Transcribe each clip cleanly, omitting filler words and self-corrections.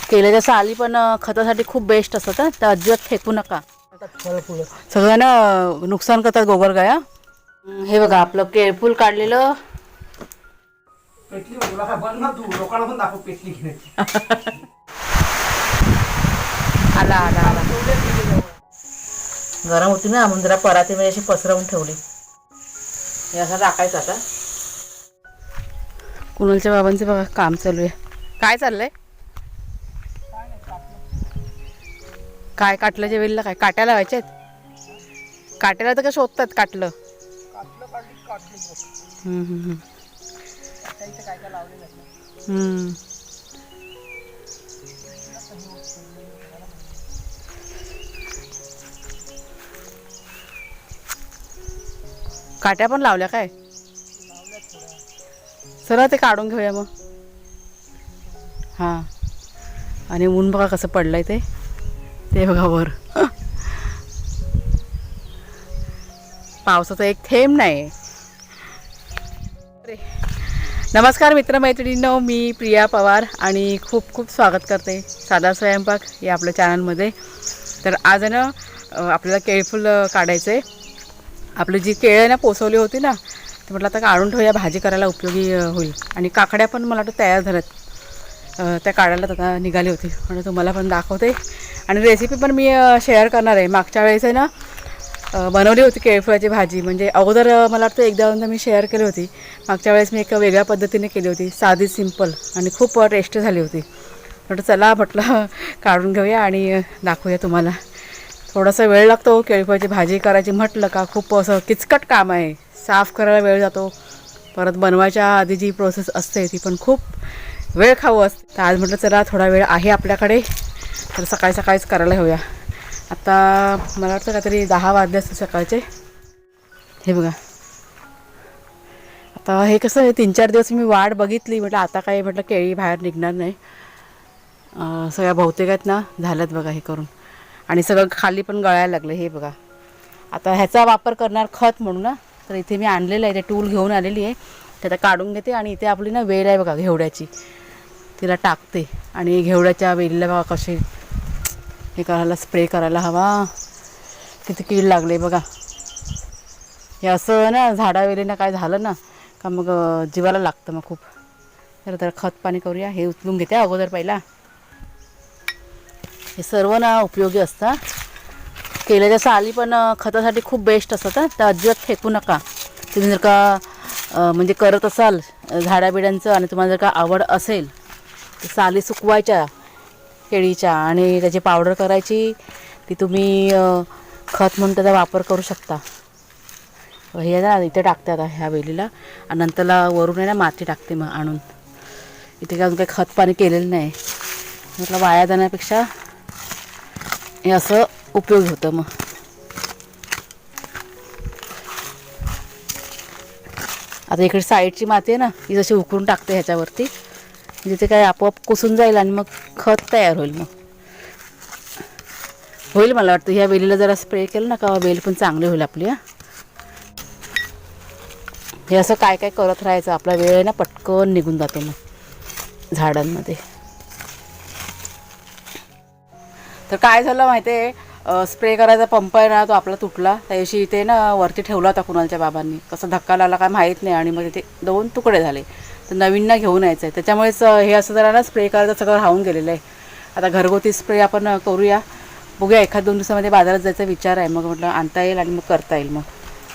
केलेल्या साली पण खतासाठी खूप बेस्ट असतात हा. त्या अजिबात फेकू नका. सगळं ना नुकसान करतात गोगरगाया. हे बघा आपलं केळफूल काढलेलं. पेटली बंद ना तू लोकांना पण दाखव पेटली घेण्याची. आला आला आला गरम होती ना म्हणून जरा परातीमध्ये अशी पसरवून ठेवली. हे असं टाकायचं आता. कुणालच्या बाबांचे बघा काम चालू आहे. काय चाललंय? काय काटल्याच्या वेळेला काय काट्या लावायच्या आहेत? काट्याला तर काय शोधतात काटलं. काट्या पण लावल्या काय? सरळ ते काढून घेऊया मग. हां आणि ऊन बघा कसं पडलंय ते बघा वर. पावसाचा एक थेंब नाही. नमस्कार मित्रमैत्रिणींनो, मी प्रिया पवार आणि खूप खूप स्वागत करते साधा स्वयंपाक या आपल्या चॅनलमध्ये. तर आज ना आपल्याला केळफूल काढायचं आहे. आपली जी केळं ना पोसवली होती ना ते म्हटलं आता काढून ठेवूया, भाजी करायला उपयोगी होईल. आणि काकड्या पण मला वाटतं तयार झाल्यात, त्या काढायला आता निघाली होती म्हणून तुम्हाला पण दाखवते. आणि रेसिपी पण मी शेअर करणार आहे. मागच्या वेळेस आहे ना बनवली होती केळफुलाची भाजी. म्हणजे अगोदर मला वाटतं एकदा मी शेअर केली होती. मागच्या वेळेस मी एका वेगळ्या पद्धतीने केली होती, साधी सिंपल, आणि खूप टेस्टी झाली होती. चला म्हटलं काढून घेऊया आणि दाखवूया तुम्हाला. थोडासा वेळ लागतो केळफुलाची भाजी करायची म्हटलं का. खूप असं किचकट काम आहे. साफ करायला वेळ जातो, परत बनवायच्या आधी जी प्रोसेस असते ती पण खूप वेळ खाऊ असते. तर आज म्हटलं चला थोडा वेळ आहे आपल्याकडे, तर सकाळी सकाळीच करायला हवूया. आता मला वाटतं काहीतरी 10 वाजले असते सकाळचे. हे बघा आता हे कसं आहे, 3-4 दिवस मी वाट बघितली. म्हटलं आता काय म्हटलं केळी बाहेर निघणार नाही. सगळ्या बहुतेक आहेत ना झाल्यात बघा हे करून. आणि सगळं खाली पण गळायला लागलं. हे बघा आता ह्याचा वापर करणार खत म्हणून ना. तर इथे मी आणलेलं आहे, ते टूल घेऊन आलेली आहे. ते आता काढून घेते. आणि इथे आपली ना वेल आहे बघा घेवड्याची, तिला टाकते. आणि घेवड्याच्या वेलीला बघा कसे हे करायला, स्प्रे करायला हवा. किती कीड लागले बघा. हे असं ना झाडावेलीनं काय झालं ना का मग जीवाला लागतं मग खूप. तर खत पाणी करूया. हे उचलून घेते अगोदर पहिला. हे सर्व ना उपयोगी असतं. केलेल्या साली पण खतासाठी खूप बेस्ट असतात. त्या अजिबात फेकू नका. तुम्ही जर का म्हणजे करत असाल झाडाबिड्यांचं आणि तुम्हाला जर का आवड असेल तर साली सुकवायच्या केळीच्या आणि त्याची पावडर करायची. ती तुम्ही खत म्हणून त्याचा वापर करू शकता. हे ना इथे टाकते आता ह्या वेलीला, आणि नंतरला वरून आहे ना माती टाकते मग आणून. इथे काय अजून काही खत पाणी केलेलं नाही. म्हटलं वाया जाण्यापेक्षा हे असं उपयोग होतं. मग आता इकडे साईडची माती आहे ना ही जशी उकरून टाकते ह्याच्यावरती, जिथे काय आपोआप कुसून जाईल आणि मग खत तयार होईल. मग होईल मला वाटतं ह्या वेलीला जरा स्प्रे केलं ना का वेल पण चांगली होईल आपली. हे असं काय काय करत राहायचं, आपला वेळ आहे ना पटकन निघून जातो मग झाडांमध्ये. तर काय झालं माहिती आहे, स्प्रे करायचा पंप आहे ना तो आपला तुटला. त्या दिवशी इथे ना वरती ठेवला होता कुणालच्या बाबांनी. कसं धक्का लागला काय माहीत नाही, आणि मग तिथे 2 तुकडे झाले. तर नवीन ना घेऊन यायचं आहे. त्याच्यामुळेच हे असं जरा ना स्प्रे करायचं सगळं राहून गेलेलं आहे. आता घरगुती स्प्रे आपण करूया. बघूया 1-2 दिवसामध्ये बाजारात जायचा विचार आहे. मग म्हटलं आणता येईल आणि मग करता येईल. मग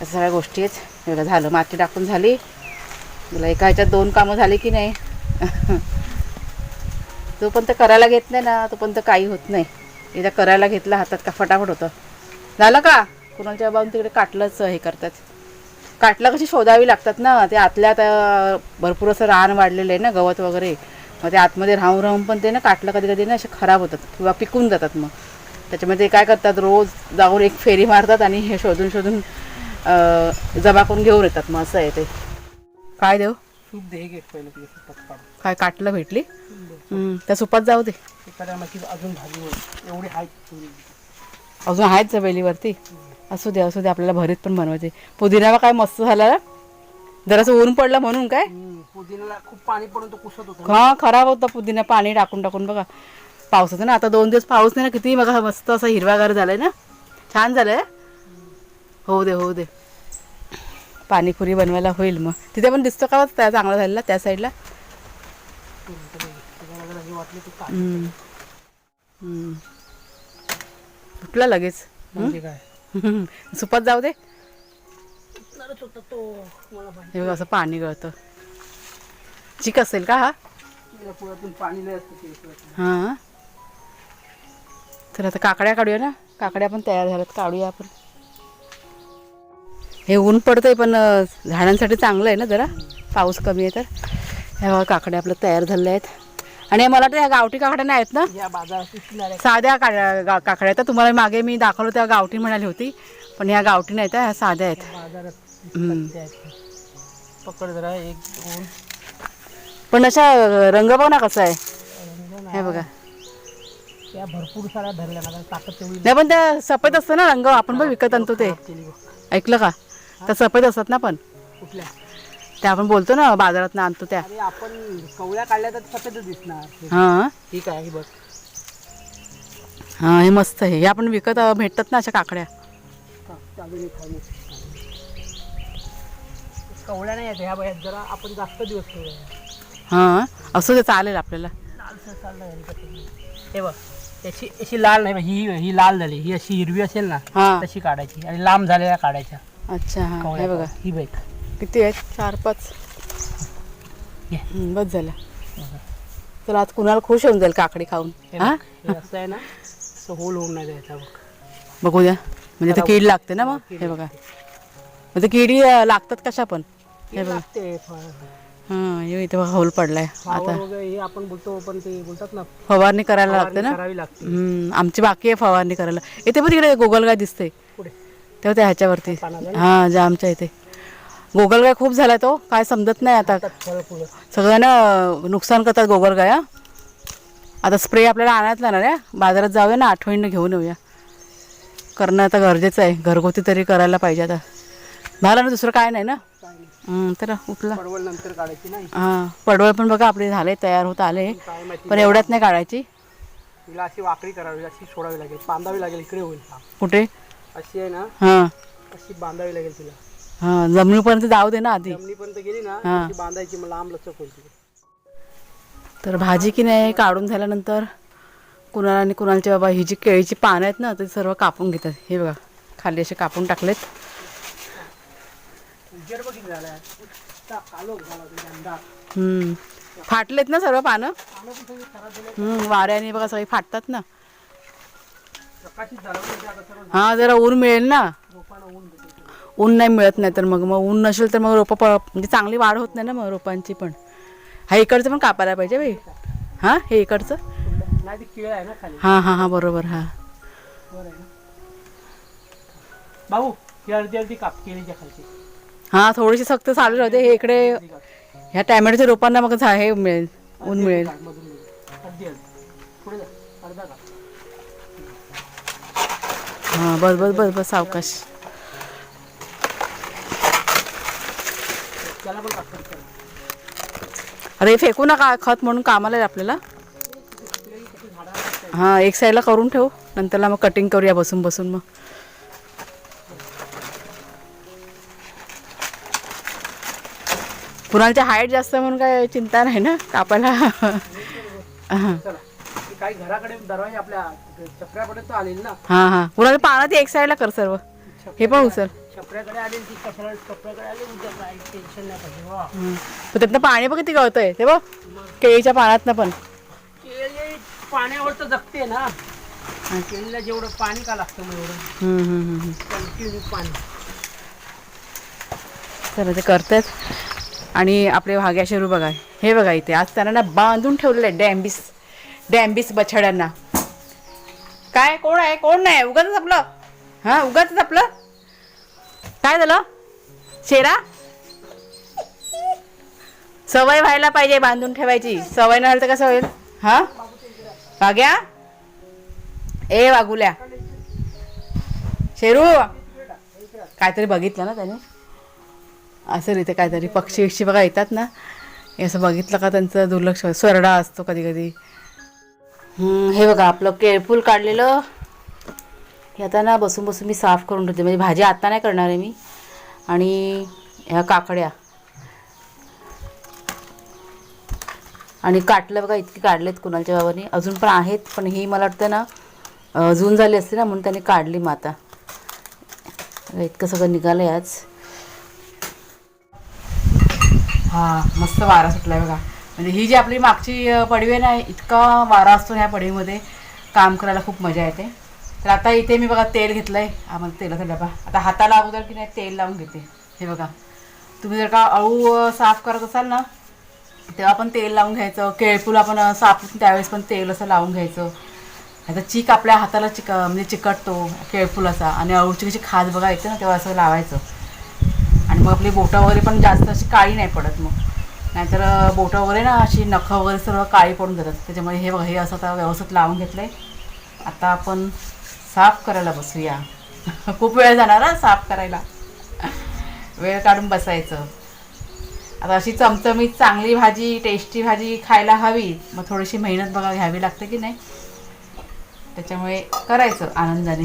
अशा सगळ्या गोष्टी आहेत. एवढं झालं, माती टाकून झाली. मला एका ह्याच्यात 2 कामं झाली की नाही. जोपर्यंत करायला घेत नाही ना तोपर्यंत काही होत नाही. एकदा करायला घेतलं हातात का फटाफट होतं. झालं का कुणाच्या बाबा तिकडे काटलंच हे करतात. काटला कशी शोधावी लागतात ना. ते आतल्यात भरपूर असं रान वाढलेलं आहे ना, गवत वगैरे. मग ते आतमध्ये राहून पण ते ना काटलं कधी कधी ना असे खराब होतात किंवा पिकून जातात. मग त्याच्यामध्ये काय करतात, रोज जाऊन एक फेरी मारतात आणि हे शोधून शोधून जमा करून घेऊन येतात. मग असं आहे ते. काय देऊ सूप दे घेत पहिलं तुझ्या सुपात काढ. काय काटलं भेटली त्या सुपात जाऊ दे. एखाद्या माहिती अजून भाजी होईल एवढी आहेत. अजून आहेत वेलीवरती. असू दे असू दे, आपल्याला भरीत पण बनवायचे. पुदिना काय मस्त झाला. जरासं ऊन पडलं म्हणून काय पुदिन्याला खूप पाणी पडून तो कुसत होता. हा खराब होता पुदिना पाणी टाकून टाकून बघा. पावसाचं ना. आता 2 दिवस पाऊस नाही ना, किती बघा मस्त असं हिरवागार झालंय ना, छान झालंय. होऊ दे होऊ दे, पाणीपुरी बनवायला होईल मग. तिथे पण दिसतो का त्या चांगला झालेला त्या साईडला. कुठला लगेच म्हणजे काय सुपात जाऊ दे. उठणारच होता तो, मला माहिती. हे बघ असं पाणी गळतं. चिक असेल का हा? या पुरातून पाणी नाही असतं ते. हां, तर आता काकड्या काढूया ना. काकड्या पण तयार झाल्यात, काढूया आपण. हे ऊन पडतंय पण झाडांसाठी चांगलं आहे ना जरा, पाऊस कमी आहे तर. ह्या बघा काकड्या आपल्या तयार झालेल्या आहेत. आणि मला वाटतं ह्या गावठी काकड्या नाही आहेत ना, या बाजारात साध्या काकड्या. तर तुम्हाला मागे मी दाखवलं त्या गावठी म्हणाली होती, पण ह्या गावठी नाहीत, ह्या साध्या आहेत. बाजारात पकड जरा एक दोन. पण अशा रंग बघ ना कसा आहे. हे बघा, त्या भरपूर साऱ्या धरल्या ना, ताकद तेवढी नाही पण त्या सफेद असतं ना रंग, आपण पण विकत आणतो ते. केली बघ. ऐकलं का, त्या सफेद असतात ना. पण कुठल्या त्या आपण बोलतो ना बाजारात आणतो त्या. अरे आपण कवळ्या काढल्या तर सफेदच दिसणार. हां ठीक आहे, बघ. हां, हे मस्त आहे. हे आपण विकत भेटतात ना अशा काकड्या. कवळ्या नाही आहेत ह्या बघ, जरा आपण जास्त दिवस ठेवूया. हां, असं ते चालेल आपल्याला. लालसर चाललं. हे बघ, याची अशी लाल नाही, ही लाल झाली. ही अशी हिरवी असेल ना हां, तशी काढायची, आणि लांब झालेल्या काढायच्या. अच्छा. हां, हे बघा ही बघ किती आहेत, 4-5. ये. बस झालं. तर आज कुणाला खुश होऊन जाईल काकडी खाऊन. हां, हे असं आहे ना, असं होल होऊन नाही द्यायचा बघ. बघू द्या. म्हणजे ते कीड लागते ना मग. हे बघा, म्हणजे किडी लागतात कशा पण. हे बघा. लागते हां, हे इथे बघा होल पडलाय. आता वगैरे हे आपण बोलतो, पण ते बोलतात ना फवारणी करायला लागते ना. करावी लागते. आमची बाकी आहे फवारणी करायला. इथे पण तिकडे गोगलगाय दिसते पुढे तेव्हा त्या ह्याच्यावरती. पानाला हां, ज्या आमच्या इथे गोगलगाय खूप झाला तो, काय समजत नाही आता. पुढे सगळ्यांना नुकसान करतात गोगलगाया. आता स्प्रे आपल्याला आणायला लागणार आहे. बाजारात जाऊया ना, आठवणीनं घेऊन येऊया. करणं आता गरजेचं आहे, घरगुती तरी करायला पाहिजे. आता झालं ना, दुसरं काय नाही ना. तर उठला. पडवळ नंतर काढायची नाही. हां, पडवळ पण बघा आपले झाले, तयार होत आले, काय माहिती, पण एवढ्यात नाही काढायची. तिला अशी वाकडी करावी, अशी सोडावी लागेल, बांधावी लागेल. इकडे होईल कुठे? अशी आहे ना, हां अशी बांधावी लागेल तिला. हां, जमिनीपर्यंत जाऊ दे ना आधी. जमिनीपर्यंत गेली ना, हां. अशी बांधायची, मग लांब लचक होईल तिला. तर भाजी की नाही काढून झाल्यानंतर कुणाला आणि कुणालच्या बाबा ही जी केळीची पानं आहेत ना, ते सर्व कापून घेतात. हे बघा खाली असे कापून टाकलेत. उजेड बघितलं झालाय. आलो झाला तुझ्या अंदाज. फाटलेत ना सर्व पानं. आलो पण सगळी खराब झाली. वाऱ्याने बघा सगळी फाटतात ना. प्रकाशित झालं म्हणजे आता सर्व हां, जरा ऊन मिळेल ना. रोपांना ऊन भेटेल. ऊन नाही मिळत नाही तर मग ऊन नसेल तर मग रोपं म्हणजे चांगली वाढ होत नाही ना मग रोपांची पण. हा इकडचं पण कापायला पाहिजे बाई. हां, हे इकडचं. नाही ती केळ आहे ना खाली. हां, बरोबर. हां, वर आहे ना. भाऊ ही अर्धी अर्धी काप केळीच्या खालची. हां, थोडीशी सक्त चालू राहते. हे इकडे ह्या टॅमॅटोच्या रोपांना मग हे मिळेल, ऊन मिळेल. अर्धी अर्धी पुढे जा, अर्धा काप. हां, बस सावकाश. त्याला पण कापड करा. अरे हे फेकू नका, खत म्हणून कामाला आहे आपल्याला. हां, एक साईडला करून ठेवू, नंतरला मग कटिंग करूया बसून बसून. मग कुणालच्या हाईट जास्त म्हणून काय चिंता नाही ना कापायला. चला ती काही घराकडे दरवाजे आपल्या छपऱ्यापर्यंत आलेली ना. हां, कुणाला पानं ती एक साईडला कर सर्व. हे पण उचल. छपऱ्याकडे आलेली ती कशाला छपऱ्याकडे आली, उद्या काय टेन्शन नाही पाहिजे. वा, पण त्यातनं पाणी बघ किती गळतंय ते बघ, केळीच्या पानातनं पण. केळी पाण्यावर तर जगते ना. केळीला जेवढं पाणी का लागतं मग एवढं कंटिन्यू पाणी. तर ते करतात. आणि आपले भाग्या शेरू बघा, हे बघा इथे आज त्यांना ना बांधून ठेवलेलं आहे डॅम्बिस बछड्यांना. काय कोण आहे कोण नाही, उगाच आपलं. हां, उगाच आपलं. काय झालं शेरा? सवय व्हायला पाहिजे बांधून ठेवायची. सवय नाही तर कसं होईल. हां, भाग्या ए वागुल्या शेरू काहीतरी बघितलं ना त्याने असं रीते. काहीतरी पक्षी विक्षी बघा येतात ना, हे असं बघितलं का त्यांचं दुर्लक्ष. स्वरडा असतो कधी कधी. हे बघा आपलं केळफूल काढलेलं. हे आता ना बसून बसून मी साफ करून ठेवते, म्हणजे भाजी आता नाही करणार आहे मी. आणि ह्या काकड्या आणि काटलं बघा, इतकी काढलेत कुणालच्या बाबांनी, अजून पण आहेत, पण ही मला वाटतं ना जून झाली असते ना म्हणून त्यांनी काढली. मग आता इतकं सगळं निघालं आहे आज. हां मस्त वारा सुटला आहे बघा. म्हणजे ही जी आपली मागची पडवी आहे ना, इतका वारा असतो ह्या पडवीमध्ये, काम करायला खूप मजा येते. तर आता इथे मी बघा तेल घेतलं आहे, आम्हाला तेलाचा डबा. आता हाताला अगोदर की नाही तेल लावून घेते. हे बघा, तुम्ही जर का अळू साफ करत असाल ना तेव्हा पण तेल लावून घ्यायचं. केळफूल आपण साफ त्यावेळेस पण तेल असं लावून घ्यायचं. आता चीक आपल्या हाताला म्हणजे चिकटतो केळफुलाचा, आणि अळूची कशी खाज बघा येते ना तेव्हा असं लावायचं. आणि मग आपली बोटं वगैरे पण जास्त अशी काळी नाही पडत. मग नाहीतर बोटं वगैरे ना अशी नखं वगैरे सर्व काळी पडून जातात. त्याच्यामुळे हे बघा, हे असं आता व्यवस्थित लावून घेतलं आहे. आता आपण साफ करायला बसूया. खूप वेळ जाणार हा साफ करायला, वेळ काढून बसायचं. आता अशी चमचमीत चांगली भाजी, टेस्टी भाजी खायला हवी, मग थोडीशी मेहनत बघा घ्यावी लागते की नाही. त्याच्यामुळे करायचं आनंदाने,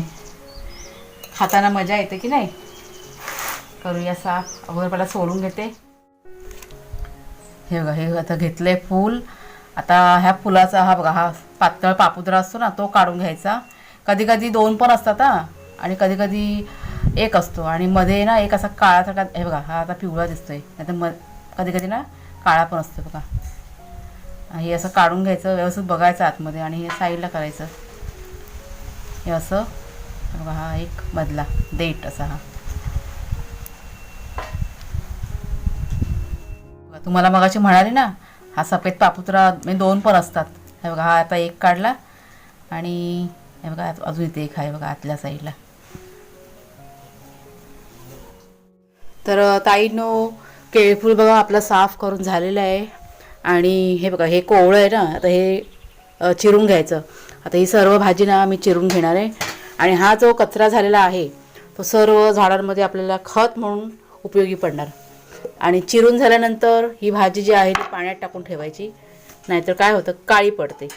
खाताना मजा येते की नाही. करूया साफ. अगोदर पहिला सोडून घेते. हे बघा, हे आता घेतलं आहे फूल. आता ह्या फुलाचा हा बघा, हा पातळ पापुद्रा असतो ना तो काढून घ्यायचा. कधी कधी 2 पण असतात हा, आणि कधी कधी 1 असतो, आणि मध्ये ना एक असा काळासारखा. हे बघा, हा आता पिवळा दिसतोय, नाही तर कधी कधी ना काळा पण असतो बघा. हे असं काढून घ्यायचं, व्यवस्थित बघायचं आतमध्ये, आणि हे साईडला करायचं. हे असं बघा, हा एक मधला देठ असा. हा तुम्हाला मगाशी म्हणाले ना, हा सफेद पापुत्रा म्हणजे 2 पण असतात. हे बघा, हा आता 1 काढला, आणि हे बघा अजून इथे 1 आहे बघा आतल्या साईडला. तर ताईंनो, केळफूल बघा आपलं साफ करून झालेलं आहे. आणि हे बघा, हे कोवळं आहे ना, आता हे चिरून घ्यायचं. आता ही सर्व भाजी ना मी चिरून घेणार आहे. आणि हा जो कचरा झालेला आहे तो सर्व झाडांमध्ये आपल्याला खत म्हणून उपयोगी पडणार. आणि चिरून झाल्यानंतर ही भाजी जी आहे ती पाण्यात टाकून ठेवायची, नाहीतर काय होतं, काळी पडते.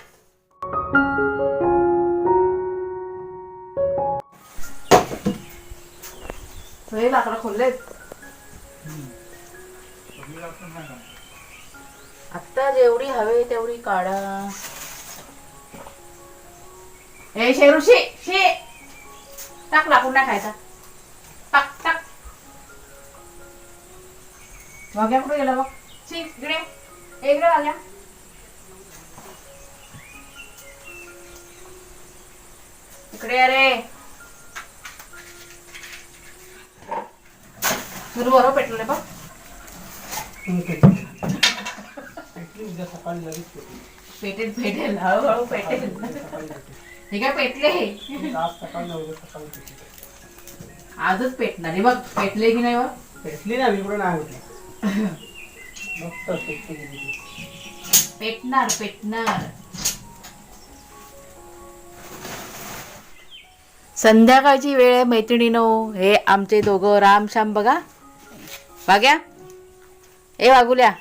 हे लाकडं खोललेत आत्ता, जेवढी हवे तेवढी काढा. ए शेरुशी, शे टाक, लाकूड नाही खायचा. टाक टाक. बघ्या कुठे गेला बघ. शी इकडे, इकडे आल्या. इकडे अरे, सुरू बरोबर पेटले बघ. पेटेल पेटेल, हळूहळू पेटेल. हे काय पेटले, आजच पेटणार आहे बघ. पेटले की नाही बघ. पेटली ना, मी पण नाही होती. पेटणार पेटणार. संध्याकाळची वेळ आहे मैत्रिणीनो. हे आमचे दोघं राम श्याम बघा. वाग्या, ए वागुल्या.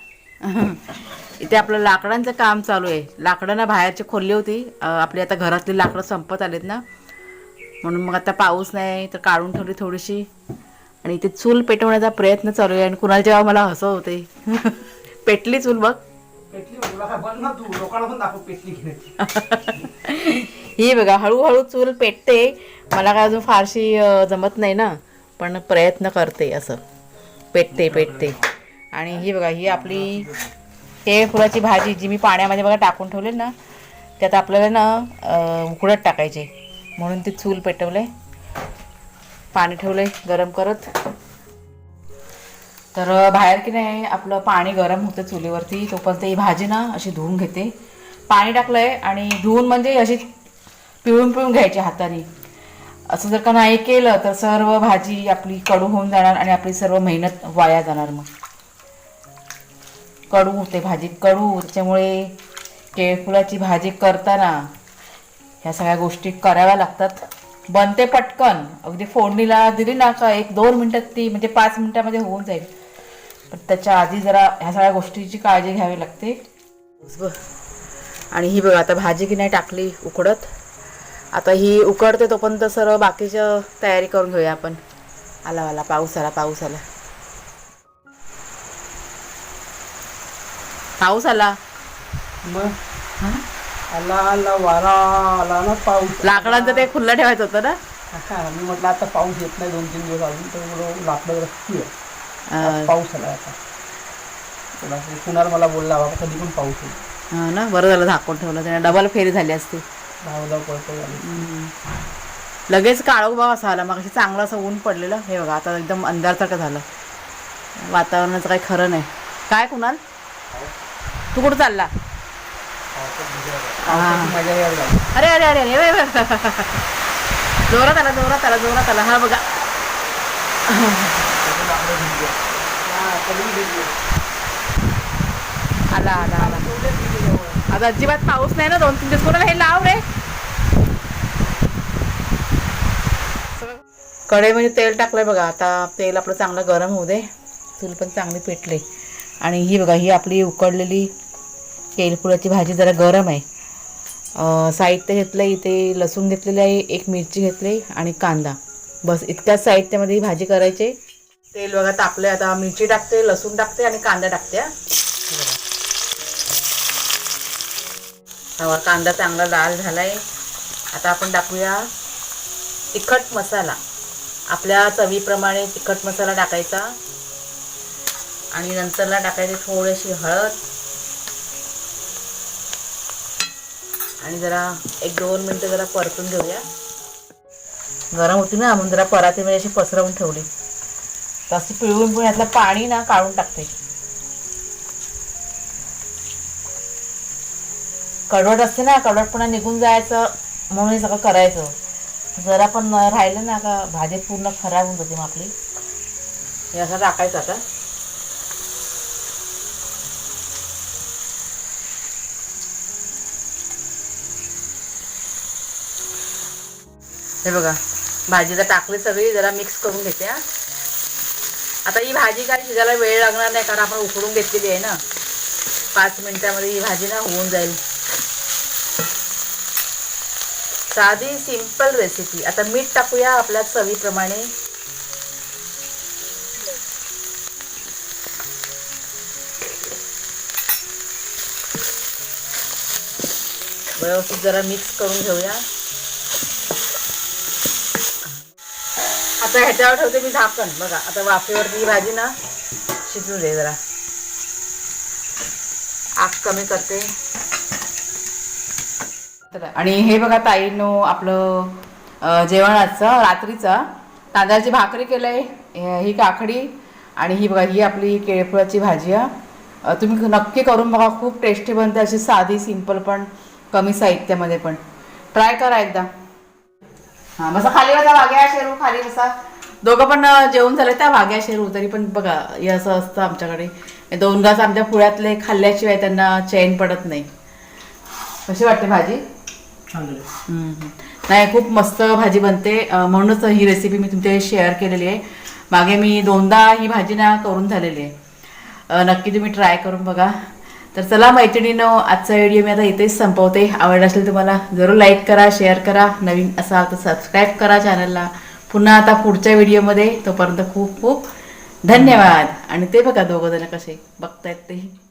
इथे आपलं लाकडांचं काम चालू आहे. लाकडं बाहेरची खोलली होती आपली, आता घरातली लाकडं संपत आलेत ना, म्हणून मग आता पाऊस नाही तर काढून ठेवली थोडीशी. आणि इथे चूल पेटवण्याचा प्रयत्न चालू आहे. आणि कुणाला जेव्हा मला हसं होते. पेटली चूल बघ. ही बघा, हळूहळू चूल पेटते. मला काय अजून फारशी जमत नाही ना, पण प्रयत्न करते. असं पेटते पेटते. आणि ही बघा, ही आपली केळफुलाची भाजी जी मी पाण्यामध्ये बघा टाकून ठेवले ना, त्यात आपल्याला ना उकडत टाकायचे, म्हणून ती चूल पेटवले. पाणी ठेवले गरम करत. तर बाहेर की नाही आपलं पाणी गरम होतं चुलीवरती, तोपर्यंत ही भाजी ना अशी धुवून घेते. पाणी टाकलंय, आणि धुवून म्हणजे अशी पिळून पिळून घ्यायची हाताने. असं जर का नाही केलं तर सर्व भाजी आपली कडू होऊन जाणार, आणि आपली सर्व मेहनत वाया जाणार. मग कडू होते भाजी, कडू. त्याच्यामुळे केळफुलाची भाजी करताना ह्या सगळ्या गोष्टी कराव्या लागतात. बनते पटकन, अगदी फोडणीला दिली ना का 1-2 मिनटात ती, म्हणजे 5 मिनटामध्ये होऊन जाईल. पण त्याच्या आधी जरा ह्या सगळ्या गोष्टीची काळजी घ्यावी लागते. आणि ही बघा आता भाजी की नाही टाकली उकडत. आता ही उकडते तोपर्यंत सर्व बाकीचं तयारी करून घेऊया आपण. आला पाऊस आला. पाऊस आला. मग आला वारा आला ना पाऊस. लाकडांचं ते खुल्लं ठेवायचं होतं ना. मी म्हटलं आता पाऊस येत नाही 2-3 दिवस अजून, तर लाकडं रस्ती आहे. पाऊस आला आता. कुणाल मला बोलला बाबा कधी पण पाऊस येईल. हां ना, बरं झालं झाकून ठेवलं, त्याने डबल फेरी झाली असती. धावधाव पळतो लगेच काळोख बाबा असा आला. मग चांगलं असं ऊन पडलेलं. हे बघा आता एकदम अंधारसारखं झालं. वातावरणाचं काही खरं नाही. काय कुणाल, तू कुठं चालला? मजा यायला लागली. अरे अरे अरे अरे जोरात आला. हा बघा आला. आता अजिबात पाऊस नाही ना 2-3 दिवस. कोणाला हे लाव रे. कढईमध्ये तेल टाकलंय बघा. आता तेल आपलं चांगलं गरम होऊ दे. चूल पण चांगली पेटले. आणि ही बघा ही आपली उकडलेली केळफुलाची भाजी जरा गरम आहे. साहित्य घेतलं इथे. लसूण घेतलेले आहे, 1 मिरची घेतली आणि कांदा. बस इतक्याच साहित्यामध्ये ही भाजी करायची. तेल बघा तापले. आता मिरची टाकते, लसूण टाकते आणि कांदा टाकते. कांदा चांगला लाल झालाय. आता आपण टाकूया तिखट मसाला. आपल्या चवीप्रमाणे तिखट मसाला टाकायचा. आणि नंतरला टाकायची थोडीशी हळद. आणि जरा 1-2 मिनटं जरा परतून घेऊया. गरम होती ना म्हणून जरा परातीमध्ये अशी पसरवून ठेवली. जास्त पिळवून पण यातलं पाणी ना काढून टाकते. कडवट असते ना, कडवटपणा निघून जायचं म्हणून हे सगळं करायचं. जरा पण राहिलं ना का भाजी पूर्ण खराब होऊन जाते. मग आपली हे असं टाकायचं. आता हे बघा भाजी तर टाकली सगळी. जरा मिक्स करून घेते. आता ही भाजी काय शिजायला वेळ लागणार नाही, कारण आपण उकडून घेतलेली आहे ना. 5 मिनिटामध्ये ही भाजी ना होऊन जाईल. साधी सिंपल रेसिपी. आता मीठ टाकूया आपल्या चवीप्रमाणे. व्यवस्थित जरा मिक्स करून घेऊया. आता ह्याच्यावर ठेवते मी झाकण. बघा आता वाफेवरती ही भाजी ना शिजू दे. जरा आग कमी करते. आणि हे बघा ताईंनो आपलं जेवणाचं रात्रीचा तांदळाची भाकरी केलंय. ही काकडी आणि ही बघा ही आपली केळफुलाची भाजी आहे. तुम्ही नक्की करून बघा. खूप टेस्टी बनते. अशी साधी सिंपल पण कमी साहित्यामध्ये पण. ट्राय करा एकदा. हां बसा खाली. बसा वाघ्या शेरू खाली बसा. दोघं पण जेवण झाले त्या वाघ्या शेरू. तरी पण बघा हे असं असतं आमच्याकडे. 2 घास आमच्या पुण्यातले खाल्ल्याशिवाय त्यांना चैन पडत नाही. कशी वाटते भाजी? नाही खूप मस्त भाजी बनते. म्हणूनच ही रेसिपी मी तुमच्याशी शेअर केलेली आहे. मागे मी 2दा ही भाजी ना करून झालेली आहे. नक्की तुम्ही ट्राय करून बघा. तर चला मैत्रिणींनो, आजचा व्हिडिओ मी आता इथेच संपवते. आवडला असेल तुम्हाला जरूर लाईक करा, शेअर करा. नवीन असाल तर सबस्क्राईब करा चॅनलला. पुन्हा आता पुढच्या व्हिडिओमध्ये. तोपर्यंत खूप खूप धन्यवाद. आणि ते बघा दोघं जण कसे बघतायत ते.